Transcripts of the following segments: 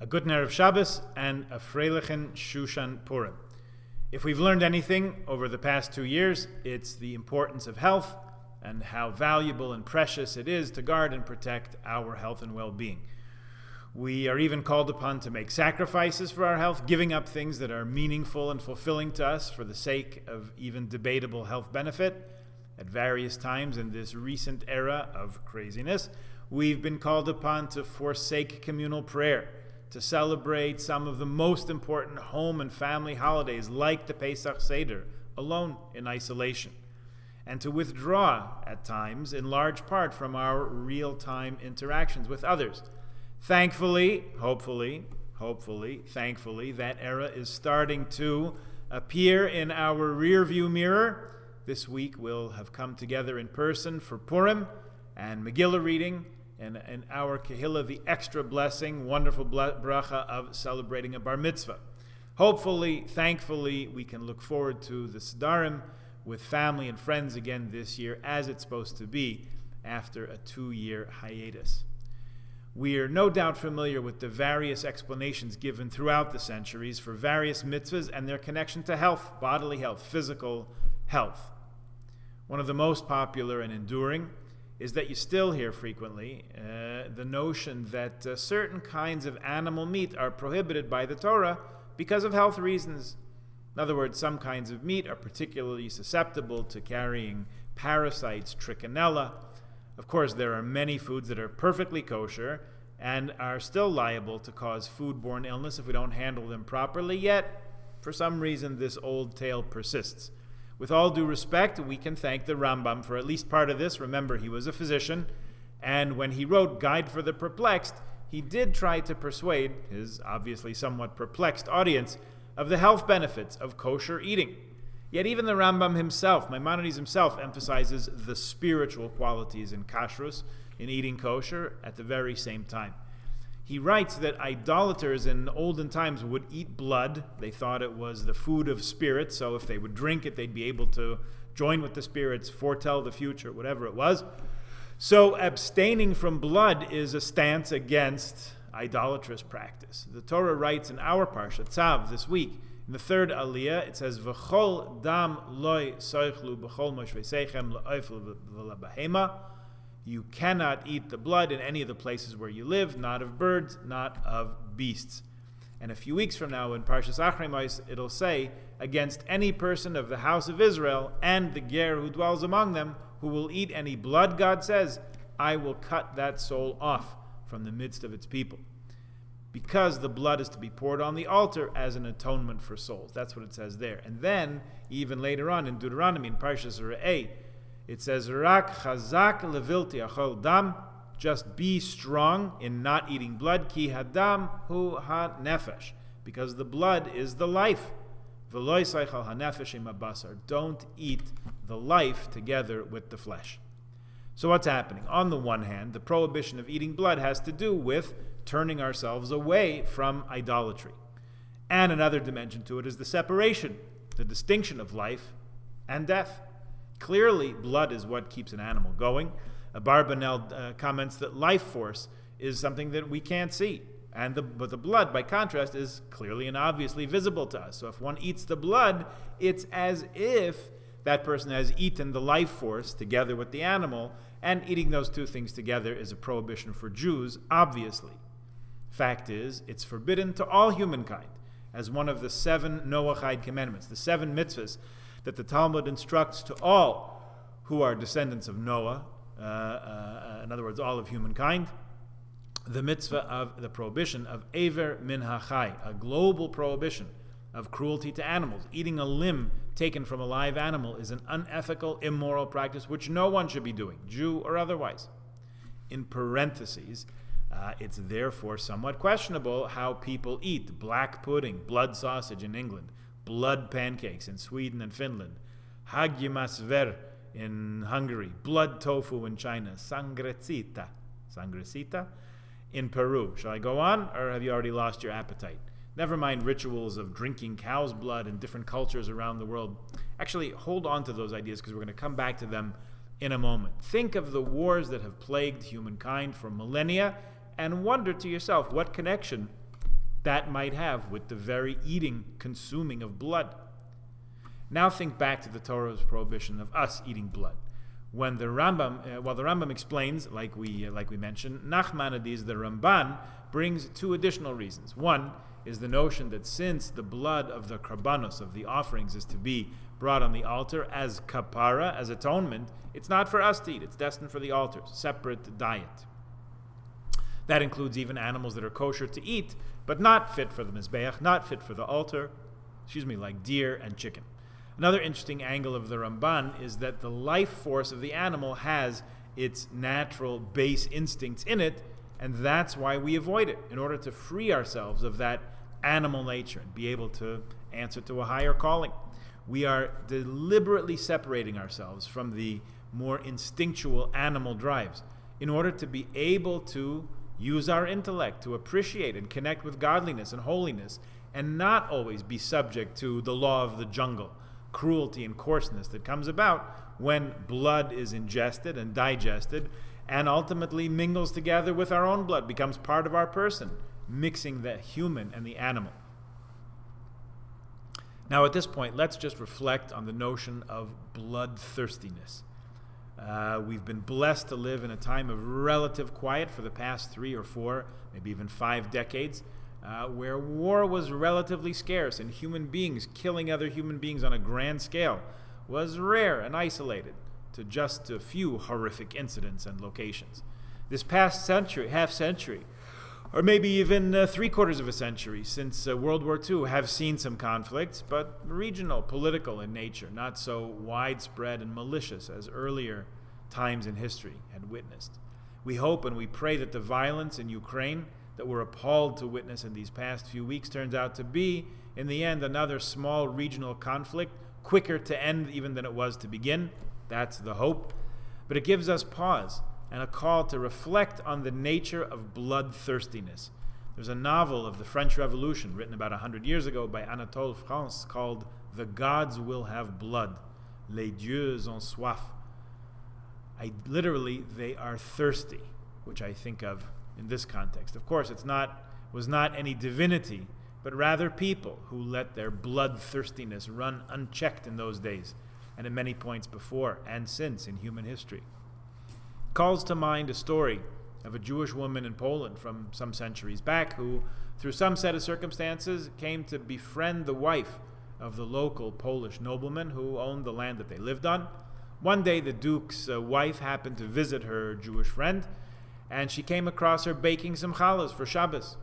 a guten Erev Shabbos, and a freilichen Shushan Purim. If we've learned anything over the past 2 years, it's the importance of health and how valuable and precious it is to guard and protect our health and well-being. We are even called upon to make sacrifices for our health, giving up things that are meaningful and fulfilling to us for the sake of even debatable health benefit. At various times in this recent era of craziness, we've been called upon to forsake communal prayer, to celebrate some of the most important home and family holidays like the Pesach Seder, alone in isolation, and to withdraw at times in large part from our real-time interactions with others. Thankfully, hopefully, thankfully, that era is starting to appear in our rear-view mirror. This week we'll have come together in person for Purim and Megillah reading, and in our Kehillah, the extra blessing, wonderful bracha of celebrating a bar mitzvah. Hopefully, thankfully, we can look forward to the Sedarim with family and friends again this year, as it's supposed to be after a 2-year hiatus. We are no doubt familiar with the various explanations given throughout the centuries for various mitzvahs and their connection to health, bodily health, physical health. One of the most popular and enduring is that you still hear frequently the notion that certain kinds of animal meat are prohibited by the Torah because of health reasons. In other words, some kinds of meat are particularly susceptible to carrying parasites, trichinella. Of course, there are many foods that are perfectly kosher and are still liable to cause foodborne illness if we don't handle them properly, yet, for some reason, this old tale persists. With all due respect, we can thank the Rambam for at least part of this. Remember, he was a physician, and when he wrote Guide for the Perplexed, he did try to persuade his obviously somewhat perplexed audience of the health benefits of kosher eating. Yet even the Rambam himself, Maimonides himself, emphasizes the spiritual qualities in kashrus, in eating kosher, at the very same time. He writes that idolaters in olden times would eat blood. They thought it was the food of spirits, so if they would drink it, they'd be able to join with the spirits, foretell the future, whatever it was. So abstaining from blood is a stance against idolatrous practice. The Torah writes in our parsha, Tzav, this week, in the third aliyah, it says, V'chol dam loy soichlu b'chol moshveiseichem la'oifel v'labahema. You cannot eat the blood in any of the places where you live, not of birds, not of beasts. And a few weeks from now in Parshas Achrei it'll say, against any person of the house of Israel and the ger who dwells among them, who will eat any blood, God says, I will cut that soul off from the midst of its people. Because the blood is to be poured on the altar as an atonement for souls. That's what it says there. And then, even later on in Deuteronomy, in Parshas Re'eh, it says, Rak chazak levilti achol dam, just be strong in not eating blood, ki hadam hu ha-nefesh, because the blood is the life. V'loi seichal ha-nefesh im ha-basar, don't eat the life together with the flesh. So what's happening? On the one hand, the prohibition of eating blood has to do with turning ourselves away from idolatry. And another dimension to it is the separation, the distinction of life and death. Clearly, blood is what keeps an animal going. Barbanel comments that life force is something that we can't see. But the blood, by contrast, is clearly and obviously visible to us. So if one eats the blood, it's as if that person has eaten the life force together with the animal, and eating those two things together is a prohibition for Jews, obviously. Fact is, it's forbidden to all humankind, as one of the 7 Noahide commandments, the 7 mitzvahs that the Talmud instructs to all who are descendants of Noah, in other words, all of humankind, the mitzvah of the prohibition of Ever min hachai, a global prohibition of cruelty to animals. Eating a limb taken from a live animal is an unethical, immoral practice which no one should be doing, Jew or otherwise. In parentheses, it's therefore somewhat questionable how people eat black pudding, blood sausage in England, blood pancakes in Sweden and Finland, hagyimasver in Hungary, blood tofu in China, sangrecita in Peru. Shall I go on, or have you already lost your appetite? Never mind rituals of drinking cow's blood in different cultures around the world. Actually, hold on to those ideas because we're going to come back to them in a moment. Think of the wars that have plagued humankind for millennia and wonder to yourself what connection that might have with the very eating, consuming of blood. Now think back to the Torah's prohibition of us eating blood. When the Rambam explains, like we mentioned, Nachmanides, the Ramban, brings two additional reasons. One is the notion that since the blood of the karbanos, of the offerings, is to be brought on the altar as kapara, as atonement, it's not for us to eat. It's destined for the altar, separate diet. That includes even animals that are kosher to eat, but not fit for the mizbeach, not fit for the altar, like deer and chicken. Another interesting angle of the Ramban is that the life force of the animal has its natural base instincts in it, and that's why we avoid it, in order to free ourselves of that animal nature and be able to answer to a higher calling. We are deliberately separating ourselves from the more instinctual animal drives in order to be able to use our intellect to appreciate and connect with godliness and holiness, and not always be subject to the law of the jungle, cruelty and coarseness that comes about when blood is ingested and digested and ultimately mingles together with our own blood, becomes part of our person, mixing the human and the animal. Now at this point, let's just reflect on the notion of bloodthirstiness. We've been blessed to live in a time of relative quiet for the past 3 or 4, maybe even 5 decades, where war was relatively scarce and human beings killing other human beings on a grand scale was rare and isolated to just a few horrific incidents and locations. This past century, half century, or maybe even 3/4 of a century since World War II have seen some conflicts, but regional, political in nature, not so widespread and malicious as earlier times in history had witnessed. We hope and we pray that the violence in Ukraine that we're appalled to witness in these past few weeks turns out to be, in the end, another small regional conflict, quicker to end even than it was to begin. That's the hope. But it gives us pause and a call to reflect on the nature of bloodthirstiness. There's a novel of the French Revolution written about 100 years ago by Anatole France called The Gods Will Have Blood, Les Dieux ont soif. Literally, they are thirsty, which I think of in this context. Of course, was not any divinity, but rather people who let their bloodthirstiness run unchecked in those days, and at many points before and since in human history. Calls to mind a story of a Jewish woman in Poland from some centuries back who, through some set of circumstances, came to befriend the wife of the local Polish nobleman who owned the land that they lived on. One day, the Duke's wife happened to visit her Jewish friend, and she came across her baking some challahs for Shabbos.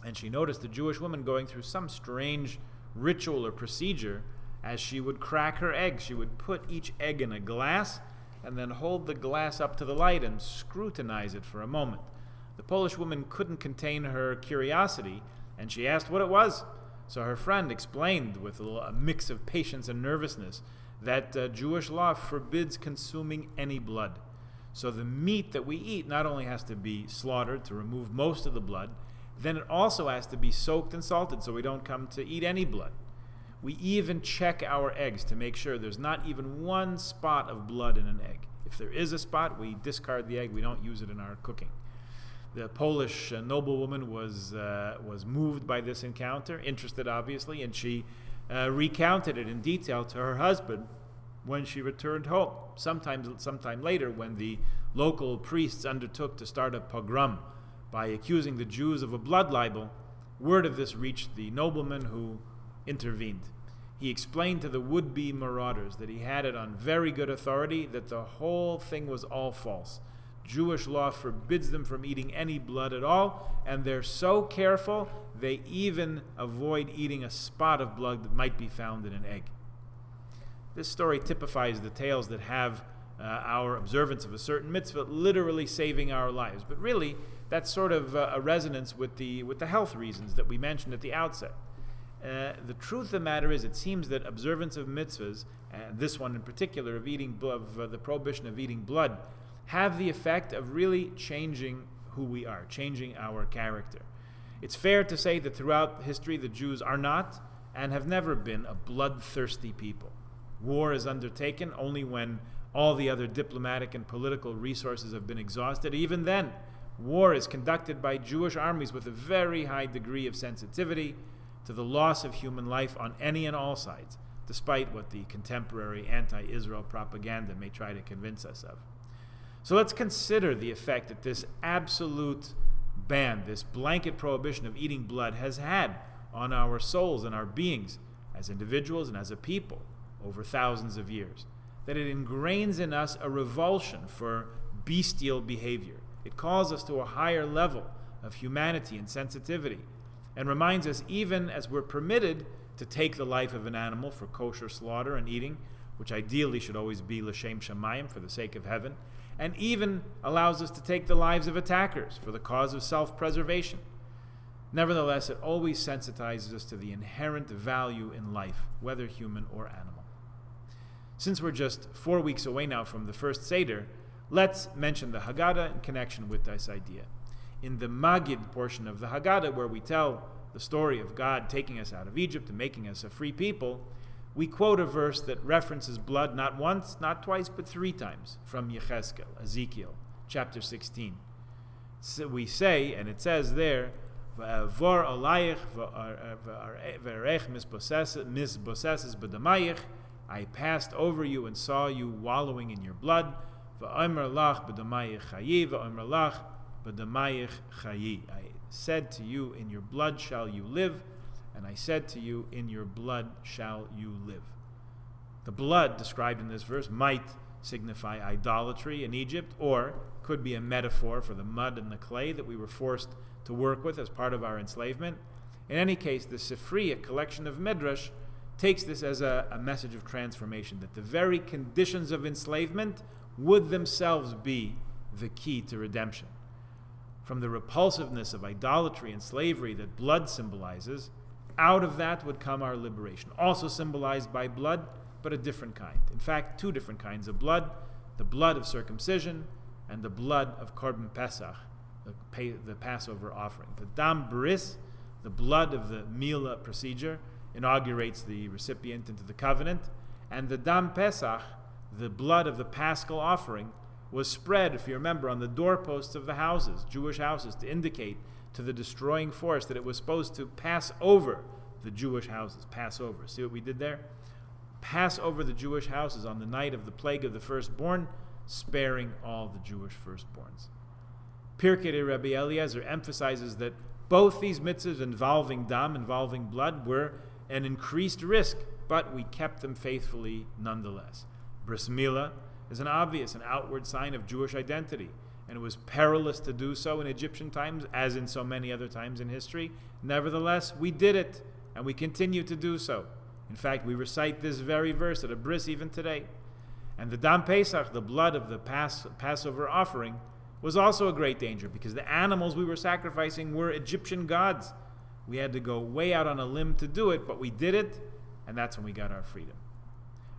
And she noticed the Jewish woman going through some strange ritual or procedure. As she would crack her eggs, she would put each egg in a glass and then hold the glass up to the light and scrutinize it for a moment. The Polish woman couldn't contain her curiosity, and she asked what it was. So her friend explained with a mix of patience and nervousness that Jewish law forbids consuming any blood. So the meat that we eat not only has to be slaughtered to remove most of the blood, then it also has to be soaked and salted so we don't come to eat any blood. We even check our eggs to make sure there's not even one spot of blood in an egg. If there is a spot, we discard the egg. We don't use it in our cooking. The Polish noblewoman was moved by this encounter, interested obviously, and she recounted it in detail to her husband when she returned home. Sometime later, when the local priests undertook to start a pogrom by accusing the Jews of a blood libel, word of this reached the nobleman who intervened. He explained to the would-be marauders that he had it on very good authority that the whole thing was all false. Jewish law forbids them from eating any blood at all, and they're so careful they even avoid eating a spot of blood that might be found in an egg. This story typifies the tales that have our observance of a certain mitzvah literally saving our lives. But really, that's sort of a resonance with the health reasons that we mentioned at the outset. The truth of the matter is, it seems that observance of mitzvahs, and this one in particular, of the prohibition of eating blood, have the effect of really changing who we are, changing our character. It's fair to say that throughout history, the Jews are not and have never been a bloodthirsty people. War is undertaken only when all the other diplomatic and political resources have been exhausted. Even then, war is conducted by Jewish armies with a very high degree of sensitivity to the loss of human life on any and all sides, despite what the contemporary anti-Israel propaganda may try to convince us of. So let's consider the effect that this absolute ban, this blanket prohibition of eating blood, has had on our souls and our beings as individuals and as a people over thousands of years. That it ingrains in us a revulsion for bestial behavior. It calls us to a higher level of humanity and sensitivity, and reminds us, even as we're permitted to take the life of an animal for kosher slaughter and eating, which ideally should always be l'shem shamayim, for the sake of heaven, and even allows us to take the lives of attackers for the cause of self-preservation. Nevertheless, it always sensitizes us to the inherent value in life, whether human or animal. Since we're just 4 weeks away now from the first Seder, let's mention the Haggadah in connection with this idea. In the Magid portion of the Haggadah, where we tell the story of God taking us out of Egypt and making us a free people, we quote a verse that references blood not once, not twice, but 3 times from Yechezkel, Ezekiel, chapter 16. So we say, and it says there, V'avor alayich v'arech misbosses b'damayich, I passed over you and saw you wallowing in your blood. V'omer lach b'damayich chayi, v'omer lach b'damayich chayi. I said to you, in your blood shall you live, and I said to you, in your blood shall you live. The blood described in this verse might signify idolatry in Egypt, or could be a metaphor for the mud and the clay that we were forced to work with as part of our enslavement. In any case, the Sifri, a collection of Midrash, takes this as a message of transformation, that the very conditions of enslavement would themselves be the key to redemption. From the repulsiveness of idolatry and slavery that blood symbolizes, out of that would come our liberation, also symbolized by blood, but a different kind. In fact, 2 different kinds of blood, the blood of circumcision and the blood of Korban Pesach, the Passover offering. The Dam Bris, the blood of the Mila procedure, inaugurates the recipient into the covenant, and the Dam Pesach, the blood of the Paschal offering, was spread, if you remember, on the doorposts of the houses, Jewish houses, to indicate to the destroying force that it was supposed to pass over the Jewish houses. Pass over. See what we did there? Pass over the Jewish houses on the night of the plague of the firstborn, sparing all the Jewish firstborns. Pirkei Rabbi Eliezer emphasizes that both these mitzvahs involving dam, involving blood, were an increased risk, but we kept them faithfully nonetheless. Bris Milah is an obvious and outward sign of Jewish identity, and it was perilous to do so in Egyptian times, as in so many other times in history. Nevertheless, we did it, and we continue to do so. In fact, we recite this very verse at a bris even today. And the Dam Pesach, the blood of the Passover offering, was also a great danger, because the animals we were sacrificing were Egyptian gods. We had to go way out on a limb to do it, but we did it, and that's when we got our freedom.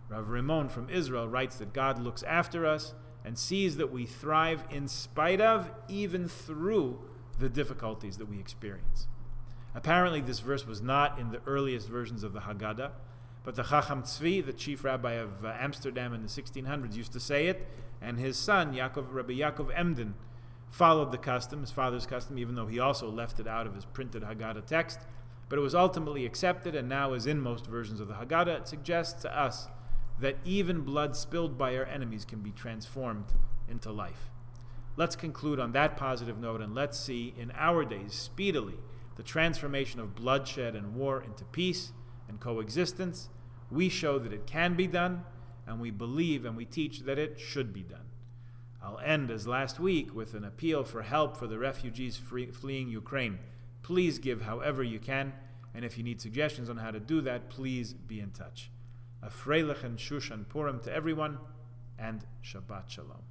Rav Rimon from Israel writes that God looks after us and sees that we thrive in spite of, even through, the difficulties that we experience. Apparently, this verse was not in the earliest versions of the Haggadah, but the Chacham Tzvi, the chief rabbi of Amsterdam in the 1600s, used to say it, and his son, Rabbi Yaakov Emden, followed the custom, his father's custom, even though he also left it out of his printed Haggadah text. But it was ultimately accepted, and now, as in most versions of the Haggadah, it suggests to us that even blood spilled by our enemies can be transformed into life. Let's conclude on that positive note, and let's see in our days, speedily, the transformation of bloodshed and war into peace and coexistence. We show that it can be done, and we believe and we teach that it should be done. I'll end, as last week, with an appeal for help for the refugees fleeing Ukraine. Please give however you can, and if you need suggestions on how to do that, please be in touch. A Freilichen Shushan Purim to everyone, and Shabbat Shalom.